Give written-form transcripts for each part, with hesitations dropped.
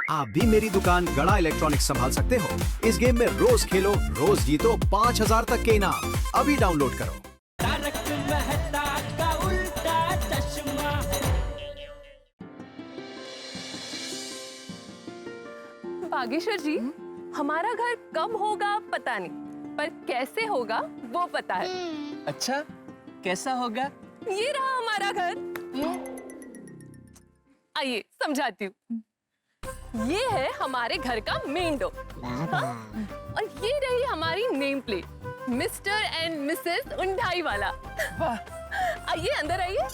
आप भी मेरी दुकान गड़ा इलेक्ट्रॉनिक्स संभाल सकते हो। इस गेम में रोज खेलो, रोज जीतो 5000 तक के इनाम। अभी डाउनलोड करो। तारक मेहता का उल्टा चश्मा। बागेश्वर जी, हमारा घर कब होगा पता नहीं, पर कैसे होगा वो पता है। अच्छा, कैसा होगा? ये रहा हमारा घर। आइए समझाती हूँ। ये है हमारे घर का मेन डोर, हाँ? और ये रही हमारी name plate, mister and missus उंडाई वाला। आइए अंदर आइए।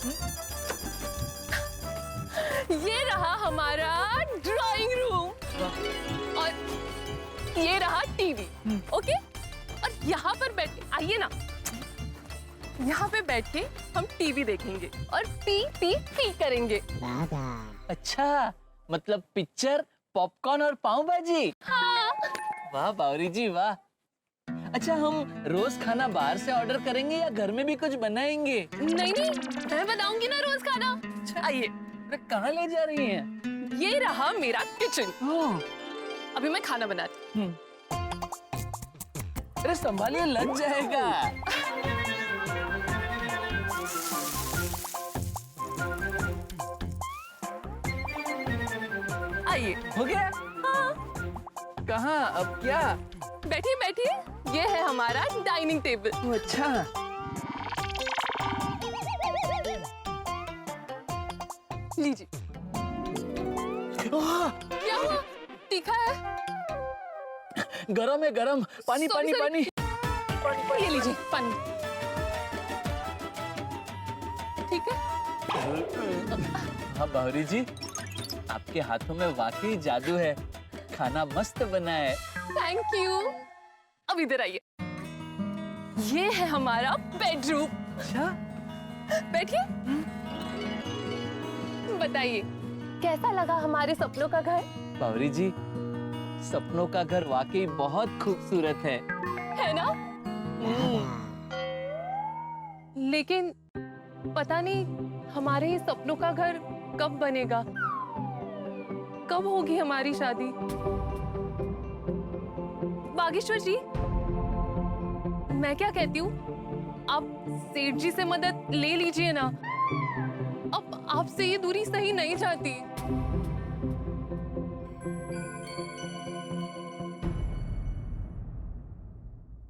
ये रहा हमारा ड्राइंग रूम और ये रहा टीवी। ओके, और यहाँ पर बैठ के आइए ना, यहाँ पे बैठ के हम टीवी देखेंगे और पी पी पी करेंगे। अच्छा, मतलब पिक्चर, पॉपकॉर्न और पाव भाजी। हाँ। वाह बावरी जी वाह। अच्छा, हम रोज खाना बाहर से ऑर्डर करेंगे या घर में भी कुछ बनाएंगे? नहीं नहीं, मैं बनाऊंगी ना रोज खाना। आइए। अरे कहाँ ले जा रही हैं? ये रहा मेरा किचन। ओह, अभी मैं खाना बनाती हूँ। अरे संभालिए, लग जाएगा। आइए। हो गया? हाँ। कहाँ, अब क्या? बैठिए बैठिए, ये है हमारा डाइनिंग टेबल। ओह, अच्छा। लीजिए। ओह, क्या हुआ? तीखा है? गरम है गरम। पानी Sorry, पानी sorry. पानी। ये लीजिए पानी। ठीक है? हाँ बावरी जी, आपके हाथों में वाकई जादू है। खाना मस्त बना है। Thank you. अब इधर आइए। ये है हमारा बेडरूम। अच्छा, बैठिए। बताइए, कैसा लगा हमारे सपनों का घर? बावरी जी, सपनों का घर वाकई बहुत खूबसूरत है ना? लेकिन पता नहीं हमारे ये सपनों का घर कब बनेगा, कब होगी हमारी शादी। बागेश्वर जी, मैं क्या कहती हूँ, आप सेठ जी से मदद ले लीजिए ना। अब आपसे ये दूरी सही नहीं जाती।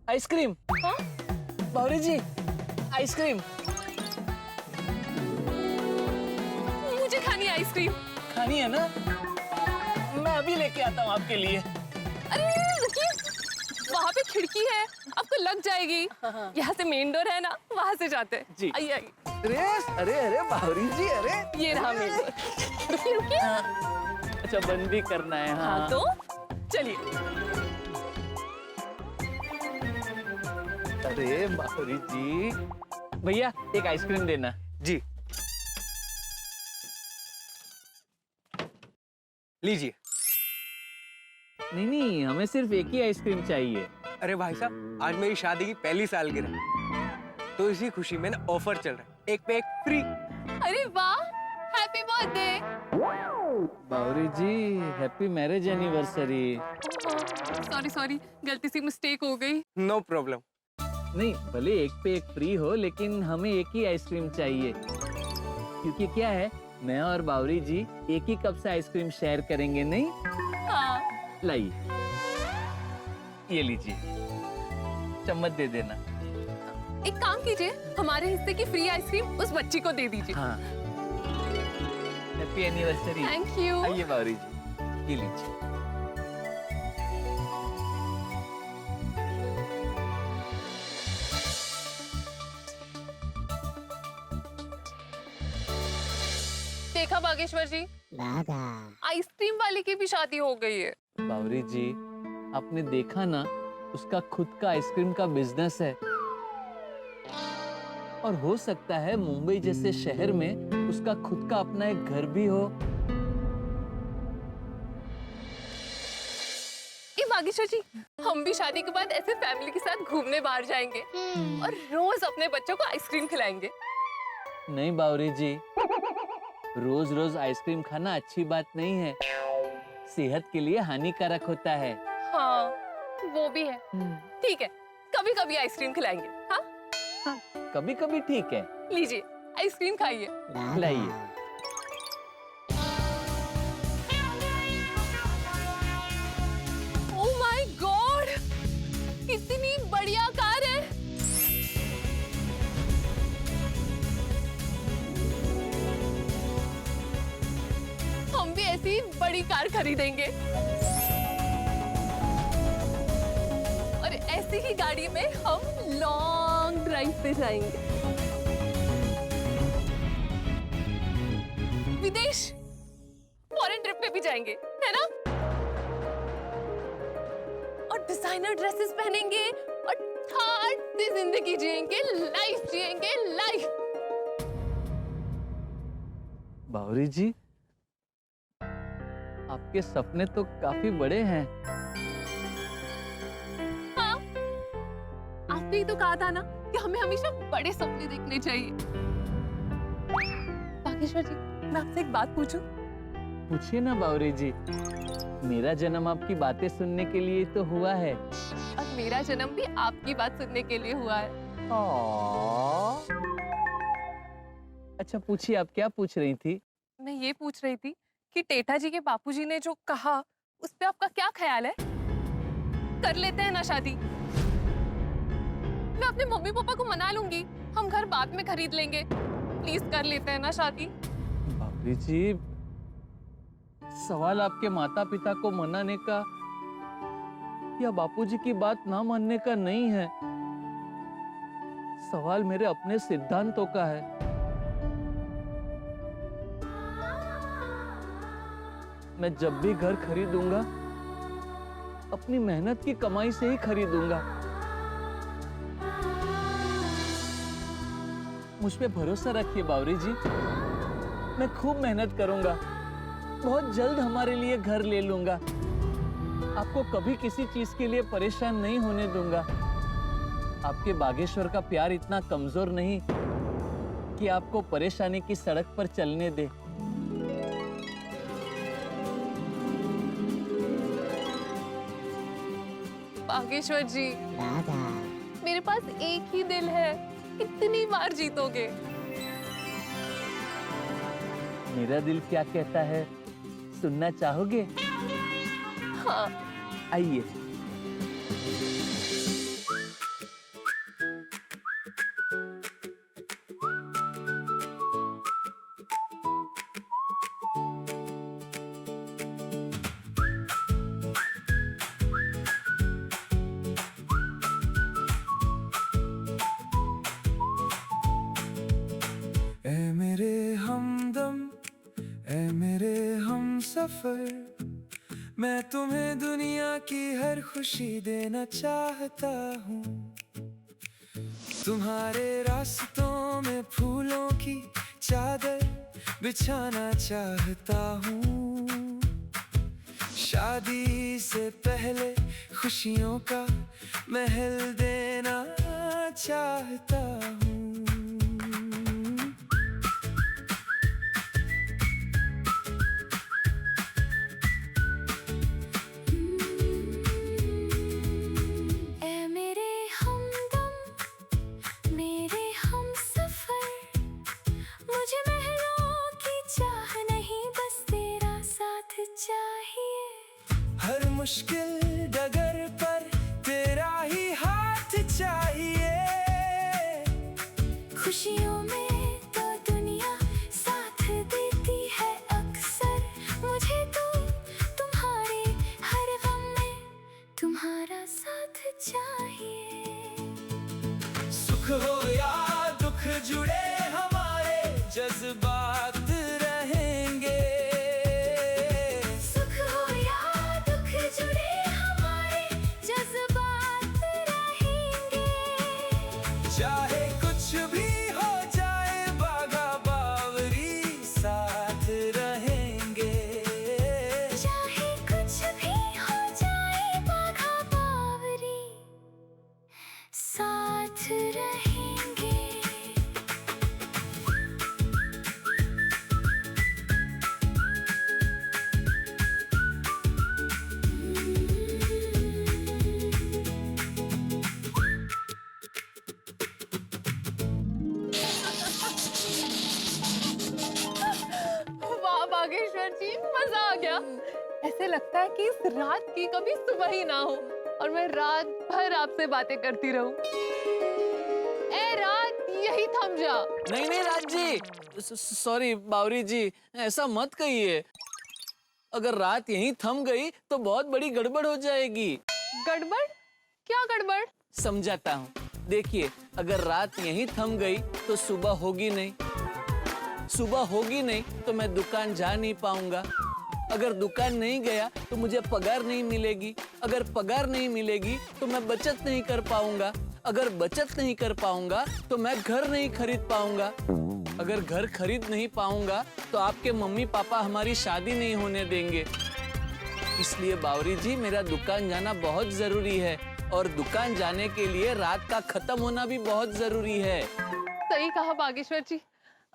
आइसक्रीम। हाँ? बावरी जी, आइसक्रीम। मुझे खानी है आइसक्रीम। खानी है ना? मैं अभी लेके आता हूँ आपके लिए। अरे रुकिए, वहाँ पे खिड़की है, आपको लग जाएगी। यहाँ से मेन डोर है ना, वहाँ से जाते हैं। जी। आइए आइए। अरे अरे बावरी जी, अरे ये रहा मेन डोर। रुकिए रुकिए। अच्छा, बंद भी करना है। हाँ, हाँ तो चलिए। अरे बावरी जी, भैया एक आइसक्रीम देना। जी लीजिए। नहीं नहीं, हमें सिर्फ एक ही आइसक्रीम चाहिए। अरे भाई साहब, आज मेरी शादी की पहली सालगिरह है, तो इसी खुशी में ना ऑफर चल रहा है, एक पे एक फ्री। अरे वाह, happy birthday. Bawri ji, happy marriage anniversary. Sorry sorry, गलती से मिस्टेक हो गई। No problem. नहीं, भले एक पे एक फ्री हो, लेकिन हमें एक ही आइसक्रीम चाहिए। क्योंकि क्या है, मैं और बावरी जी एक ही कप से आइसक्रीम शेयर करेंगे, नहीं? हाँ। लाइए, ये लीजिए, चम्मच दे देना। एक काम कीजिए, हमारे हिस्से की फ्री आइसक्रीम उस बच्ची को दे दीजिए। हाँ, हैप्पी एनिवर्सरी। Thank you. आइए बावरी जी, ये लीजिए। देखा बागेश्वर जी, आइसक्रीम वाले की भी शादी हो गई है। बावरी जी, आपने देखा ना, उसका खुद का आइसक्रीम का बिजनेस है। और हो सकता है मुंबई जैसे शहर में उसका खुद का अपना एक घर भी हो। ए बागेश्वर जी, हम भी शादी के बाद ऐसे फैमिली के साथ घूमने बाहर जाएंगे और रोज अपने बच्चों को आइसक्रीम खिलाएंगे। नहीं बावरी जी, रोज रोज आइसक्रीम खाना अच्छी बात नहीं है। सेहत के लिए हानिकारक होता है। हाँ, वो भी है। ठीक है, कभी कभी आइसक्रीम खिलाएंगे। हाँ, कभी कभी ठीक है। लीजिए आइसक्रीम खाइए। लाइए। ओह माय गॉड, कितनी बढ़िया कार है। हम भी ऐसी बड़ी कार खरीदेंगे और ऐसी ही गाड़ी में हम लॉन्ग ड्राइव पे जाएंगे। विदेश, फॉरेन ट्रिप पे भी जाएंगे, है ना? और डिजाइनर ड्रेसेस पहनेंगे और ठाट से जिंदगी जिएंगे, लाइफ जिएंगे, लाइफ। बावरी जी, आपके सपने तो काफी बड़े हैं। हाँ, आपने ही तो कहा था ना कि हमें हमेशा बड़े सपने देखने चाहिए। बागेश्वर जी, मैं आपसे एक बात पूछूं? पूछिए ना बावरी जी। मेरा जन्म आपकी बातें सुनने के लिए तो हुआ है। और मेरा जन्म भी आपकी बात सुनने के लिए हुआ है। अच्छा, पूछिए, आप क्या पूछ रही थी? मैं ये पूछ रही थी कि टेठा जी के बापूजी ने जो कहा, उस पे आपका क्या ख्याल है? कर लेते हैं ना शादी? मैं अपने मम्मी पापा को मना लूंगी, हम घर बाद में खरीद लेंगे। प्लीज कर लेते हैं ना शादी? बावरी जी, सवाल आपके माता पिता को मनाने का या बापूजी की बात ना मानने का नहीं है। सवाल मेरे अपने सिद्धांतों का है। मैं जब भी घर खरीदूंगा, अपनी मेहनत की कमाई से ही खरीदूंगा। मुझ पे भरोसा रखिए बावरी जी, मैं खूब मेहनत करूंगा। बहुत जल्द हमारे लिए घर ले लूंगा। आपको कभी किसी चीज के लिए परेशान नहीं होने दूंगा। आपके बागेश्वर का प्यार इतना कमजोर नहीं कि आपको परेशानी की सड़क पर चलने दे। बागेश्वर जी, मेरे पास एक ही दिल है, कितनी बार जीतोगे? मेरा दिल क्या कहता है, सुनना चाहोगे? हाँ। आइए। ऐ मेरे हमदम, ऐ मेरे हमसफर, मैं तुम्हें दुनिया की हर खुशी देना चाहता हूँ। तुम्हारे रास्तों में फूलों की चादर बिछाना चाहता हूँ। शादी से पहले खुशियों का महल देना चाहता हूँ। हर मुश्किल डगर पर तेरा ही हाथ चाहिए। खुशियों में तो दुनिया साथ देती है अक्सर, मुझे तो तुम्हारे हर गम में तुम्हारा साथ चाहिए। सुख हो या दुख जुड़े हमारे जज्बात रहेंगे। चाहे कुछ भी हो जाए बागा बावरी साथ रहेंगे। चाहे कुछ भी हो जाए बागा बावरी साथ रहेंगे। ऐसे लगता है कि इस रात की कभी सुबह ही ना हो और मैं रात भर आपसे बातें करती रहूं। ए रात, यही थम जा। नहीं नहीं राज जी, सॉरी बावरी जी, ऐसा मत कहिए। अगर रात यहीं थम गई तो बहुत बड़ी गड़बड़ हो जाएगी। गड़बड़? क्या गड़बड़? समझाता हूँ। देखिए, अगर रात यहीं थम गई तो सुबह होगी नहीं, सुबह होगी नहीं तो मैं दुकान जा नहीं पाऊंगा, अगर दुकान नहीं गया तो मुझे पगार नहीं मिलेगी, अगर पगार नहीं मिलेगी तो मैं बचत नहीं कर पाऊंगा, अगर बचत नहीं कर पाऊंगा तो मैं घर नहीं खरीद पाऊंगा, अगर घर खरीद नहीं पाऊंगा तो आपके मम्मी पापा हमारी शादी नहीं होने देंगे। इसलिए बावरी जी, मेरा दुकान जाना बहुत जरूरी है और दुकान जाने के लिए रात का खत्म होना भी बहुत जरूरी है। सही कहा बागेश्वर जी,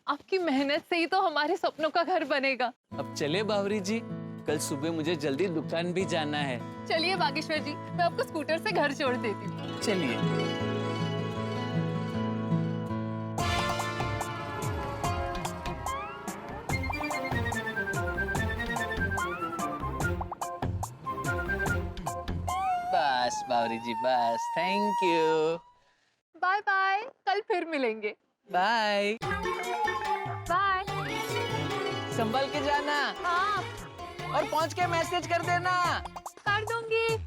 आपकी मेहनत से ही तो हमारे सपनों का घर बनेगा। अब चले बावरी जी, कल सुबह मुझे जल्दी दुकान भी जाना है। चलिए बागेश्वर जी, मैं आपको स्कूटर से घर छोड़ देती हूँ। चलिए। बस बावरी जी, बस, थैंक यू। बाय बाय, कल फिर मिलेंगे। बाय। बाय। संभल के जाना। हाँ, और पहुंच के मैसेज कर देना। कर दूंगी।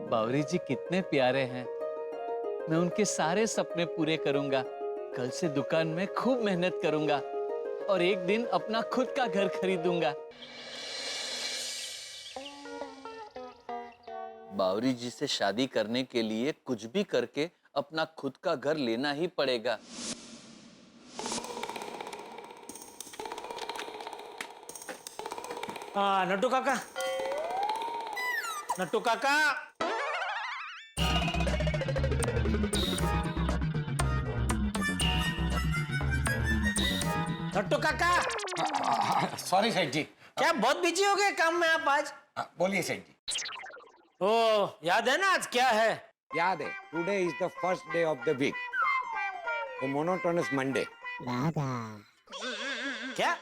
बावरी जी कितने प्यारे हैं, मैं उनके सारे सपने पूरे करूंगा। कल से दुकान में खूब मेहनत करूंगा और एक दिन अपना खुद का घर खरीदूंगा। बावरी जी से शादी करने के लिए कुछ भी करके अपना खुद का घर लेना ही पड़ेगा। नट्टू काका, नट्टू काका, नट्टू काका। सॉरी सेठ जी। क्या बहुत बिजी हो गए काम में आप आज? बोलिए सेठ जी। ओ, याद है ना आज क्या है? याद है, today is the first day of the week, monotonous Monday. क्या?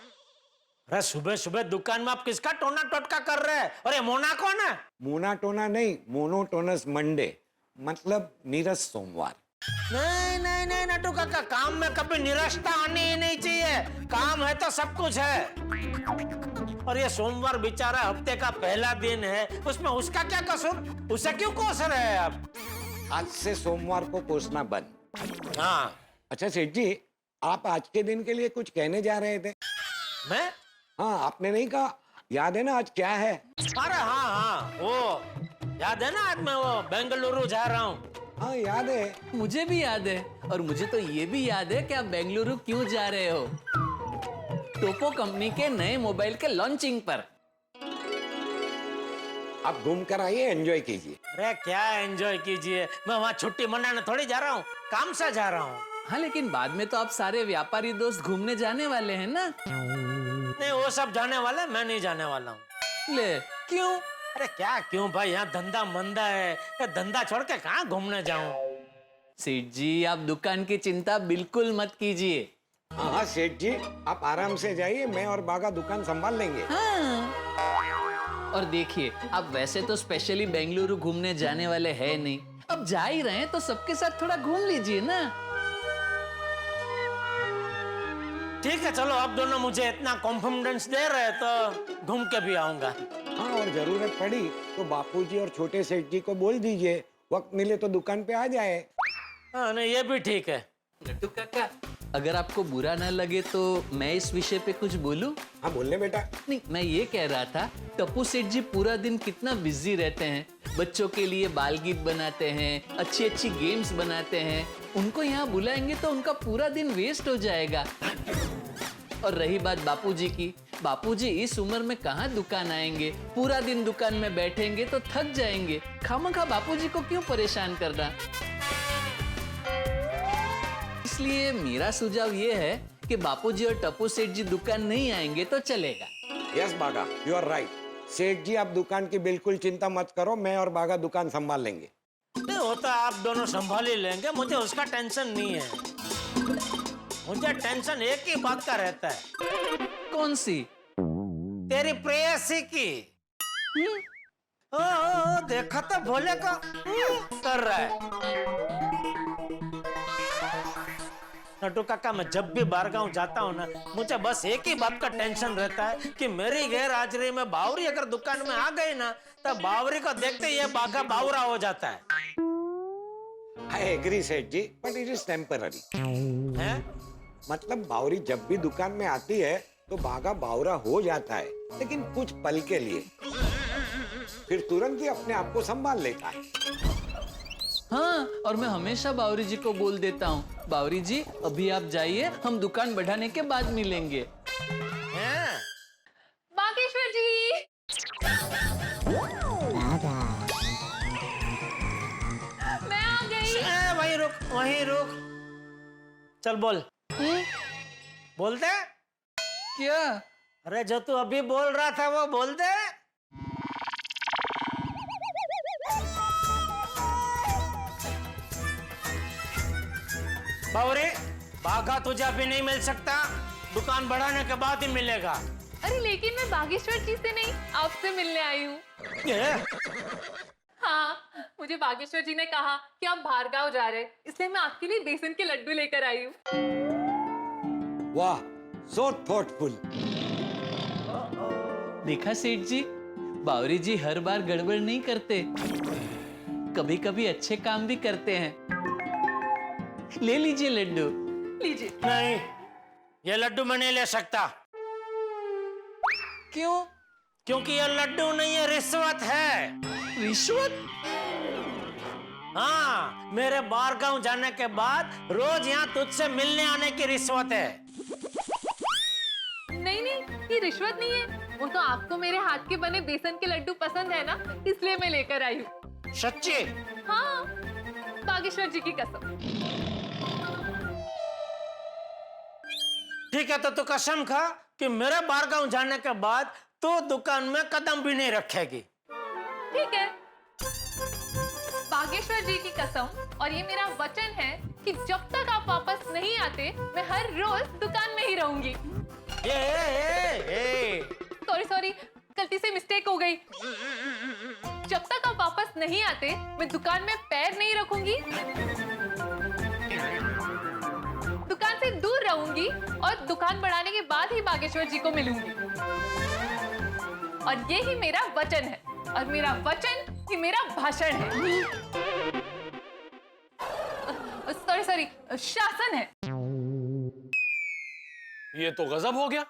अरे सुबह सुबह दुकान में आप किसका टोना टोटका कर रहे हैं? अरे मोना कौन है? मोनाटोना नहीं, मोनोटोनस मंडे, मतलब नीरस सोमवार। नहीं नहीं नहीं नट्टू काका, काम में कभी निराशा आनी ही नहीं चाहिए। काम है तो सब कुछ है। और ये सोमवार बेचारा हफ्ते का पहला दिन है, उसमें उसका क्या कसूर? उसे क्यों कोस रहे हैं आप? आज से सोमवार को कोसना बंद। हाँ। अच्छा सेठ जी, आप आज के दिन के लिए कुछ कहने जा रहे थे? मैं? हाँ, आपने नहीं कहा। याद है ना आज क्या है? अरे हाँ हाँ, वो याद है ना, आज मैं वो बेंगलुरु जा रहा हूँ। हाँ याद है। मुझे भी याद है, और मुझे तो ये भी याद है कि आप बेंगलुरु क्यों जा रहे हो। टोपो कंपनी के नए मोबाइल के लॉन्चिंग पर। आप घूम कर आइए, एंजॉय कीजिए। अरे क्या एंजॉय कीजिए, मैं वहाँ छुट्टी मनाने थोड़ी जा रहा हूँ, काम से जा रहा हूँ। हाँ, लेकिन बाद में तो आप सारे व्यापारी दोस्त घूमने जाने वाले हैं ना। नहीं, वो सब जाने वाले, मैं नहीं जाने वाला हूँ। ले, क्यों? अरे क्या क्यों भाई, यहाँ धंधा मंदा है, ये धंधा छोड़ के कहाँ घूमने जाऊँ? सेठ जी, आप दुकान की चिंता बिल्कुल मत कीजिए। हाँ हाँ सेठ जी, आप आराम से जाइए, मैं और बागा दुकान संभाल लेंगे। हाँ। और देखिए, आप वैसे तो स्पेशली बेंगलुरु घूमने जाने वाले हैं नहीं, अब जा ही रहे हैं तो सबके साथ थोड़ा घूम लीजिए ना। ठीक है, चलो आप दोनों मुझे इतना कॉन्फिडेंस दे रहे हैं तो घूम के भी आऊंगा। हाँ, और जरूरत पड़ी तो बापूजी और छोटे सेठ जी को बोल दीजिए, वक्त मिले तो दुकान पे आ जाए। हाँ, नहीं ये भी ठीक है। नट्टू काका, अगर आपको बुरा ना लगे तो मैं इस विषय पे कुछ बोलूं? हाँ बोलने बेटा। नहीं, मैं ये कह रहा था, टप्पू सेठ जी पूरा दिन कितना बिजी रहते हैं, बच्चों के लिए बाल गीत बनाते हैं, अच्छी अच्छी गेम्स बनाते हैं, उनको यहाँ बुलाएंगे तो उनका पूरा दिन वेस्ट हो जाएगा। और रही बात बापूजी की, बापूजी इस उम्र में कहाँ दुकान आएंगे, पूरा दिन दुकान में बैठेंगे तो थक जाएंगे, खामखा बापूजी को क्यों परेशान करना। इसलिए मेरा सुझाव ये है कि बापूजी और टप्पू सेठ जी दुकान नहीं आएंगे तो चलेगा। यस बागा, यू आर राइट। सेठ जी, आप दुकान की बिल्कुल चिंता मत करो, मैं और बागा दुकान संभाल लेंगे। नहीं होता, आप दोनों संभाल ही लेंगे, मुझे उसका टेंशन नहीं है। मुझे टेंशन एक ही बात का रहता है। कौन सी? तेरी प्रेयसी की। देखा तो भोले को कर रहा है। नटू काका, मैं जब भी बारगांव जाता हूँ ना, मुझे बस एक ही बात का टेंशन रहता है कि मेरी गैर हाजिरी में बावरी अगर दुकान में आ गई ना, तो बावरी को देखते ही ये बाघा बावरा हो जाता है। आई एग्री सेठ जी, बट इट इज टेम्पररी। हैं? मतलब बावरी जब भी दुकान में आती है तो बाघा बावरा हो जाता है, लेकिन कुछ पल के लिए, फिर तुरंत ही अपने आप को संभाल लेता है। हाँ, और मैं हमेशा बावरी जी को बोल देता हूँ, बावरी जी अभी आप जाइए, हम दुकान बढ़ाने के बाद मिलेंगे। हैं? बागेश्वर जी, मैं आ गई। वहीं रुक। चल बोल। बोल दे। क्या? अरे जो तू अभी बोल रहा था वो बोल दे। बावरी, बाघा तुझे अभी नहीं मिल सकता, दुकान बढ़ाने के बाद ही मिलेगा। अरे लेकिन मैं बागेश्वर जी से नहीं, आपसे मिलने आई हूँ। हाँ, मुझे बागेश्वर जी ने कहा कि आप भार्गाव जा रहे, इसलिए मैं आपके लिए बेसन के लड्डू लेकर आई हूँ। वाह, सो थॉटफुल। देखा सेठ जी, बावरी जी हर बार गड़बड़ नहीं करते, कभी कभी अच्छे काम भी करते हैं। ले लीजिए लड्डू। लीजिए। नहीं, ये लड्डू मैं नहीं ले सकता। क्यों? क्योंकि ये लड्डू नहीं है, रिश्वत है। रिश्वत? हाँ, मेरे बारगांव जाने के बाद रोज यहाँ तुझसे मिलने आने की रिश्वत है। नहीं, ये रिश्वत नहीं है, वो तो आपको मेरे हाथ के बने बेसन के लड्डू पसंद है ना, इसलिए मैं लेकर आई हूँ। सच्ची? हाँ, बागेश्वर जी की कसम। ठीक है, तो तू कसम खा कि मेरे बारगांव जाने के बाद तू दुकान में कदम भी नहीं रखेगी। ठीक है, बागेश्वर जी की कसम, और ये मेरा वचन है कि जब तक आप वापस नहीं आते, मैं हर रोज दुकान में ही रहूंगी। सॉरी, गलती से मिस्टेक हो गई। जब तक आप वापस नहीं आते, मैं दुकान में पैर नहीं रखूंगी, दुकान से दूर रहूंगी, और दुकान बढ़ाने के बाद ही बागेश्वर जी को मिलूंगी। और ये ही मेरा वचन है, और मेरा वचन ही मेरा भाषण है। सॉरी, शासन है। ये तो गजब हो गया।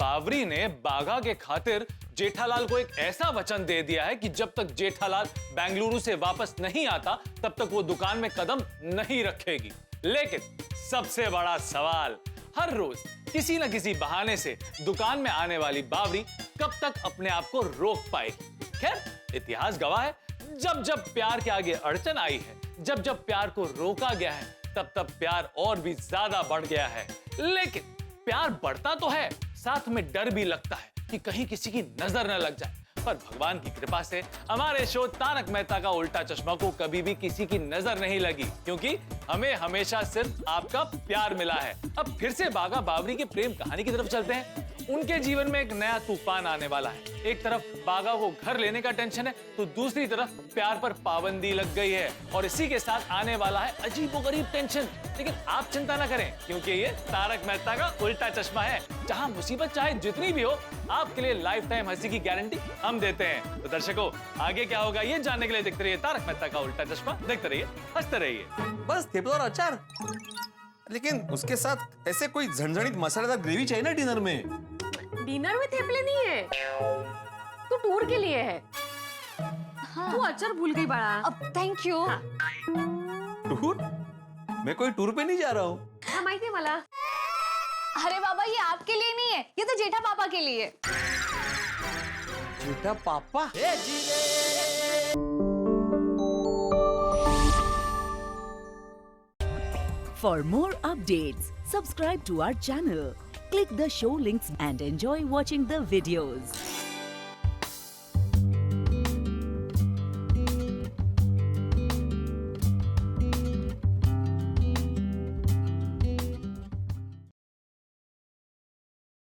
बावरी ने बाघा के खातिर जेठालाल को एक ऐसा वचन दे दिया है कि जब तक जेठालाल बेंगलुरु से वापस नहीं आता, तब तक वो दुकान में कदम नहीं रखेगी। लेकिन सबसे बड़ा सवाल, हर रोज किसी न किसी बहाने से दुकान में आने वाली बावरी कब तक अपने आप को रोक पाएगी? खैर, इतिहास गवाह है, जब जब प्यार के आगे अड़चन आई है, जब जब प्यार को रोका गया है, तब तब प्यार और भी ज्यादा बढ़ गया है। लेकिन प्यार बढ़ता तो है, साथ में डर भी लगता है कि कहीं किसी की नजर न लग जाए। पर भगवान की कृपा से हमारे शो तारक मेहता का उल्टा चश्मा को कभी भी किसी की नजर नहीं लगी, क्योंकि हमें हमेशा सिर्फ आपका प्यार मिला है। अब फिर से बाघा बावरी की प्रेम कहानी की तरफ चलते हैं। उनके जीवन में एक नया तूफान आने वाला है। एक तरफ बाघा को घर लेने का टेंशन है, तो दूसरी तरफ प्यार पर पाबंदी लग गई है, और इसी के साथ आने वाला है अजीबोगरीब टेंशन। लेकिन आप चिंता न करें, क्योंकि ये तारक मेहता का उल्टा चश्मा है, जहां मुसीबत चाहे जितनी भी हो, आपके लिए लाइफ टाइम हंसी की गारंटी हम देते हैं। तो दर्शकों, आगे क्या होगा ये जानने के लिए देखते रहिए तारक मेहता का उल्टा चश्मा। देखते रहिए, हंसते रहिए। बस थेपला और अचार, लेकिन उसके साथ ऐसे कोई झणझणीत मसालेदार ग्रेवी चाहिए ना डिनर में। डिनर में थेपले नहीं है, तो टूर के लिए है। हाँ। तू अचार भूल गई बड़ा। अब थैंक यू। टूर? मैं कोई टूर पे नहीं जा रहा हूँ। हाँ, माहिती मला। अरे बाबा, ये आपके लिए नहीं है, ये तो जेठा पापा के लिए। जेठा पापा? For more updates, subscribe to our channel, click the show links and enjoy watching the videos.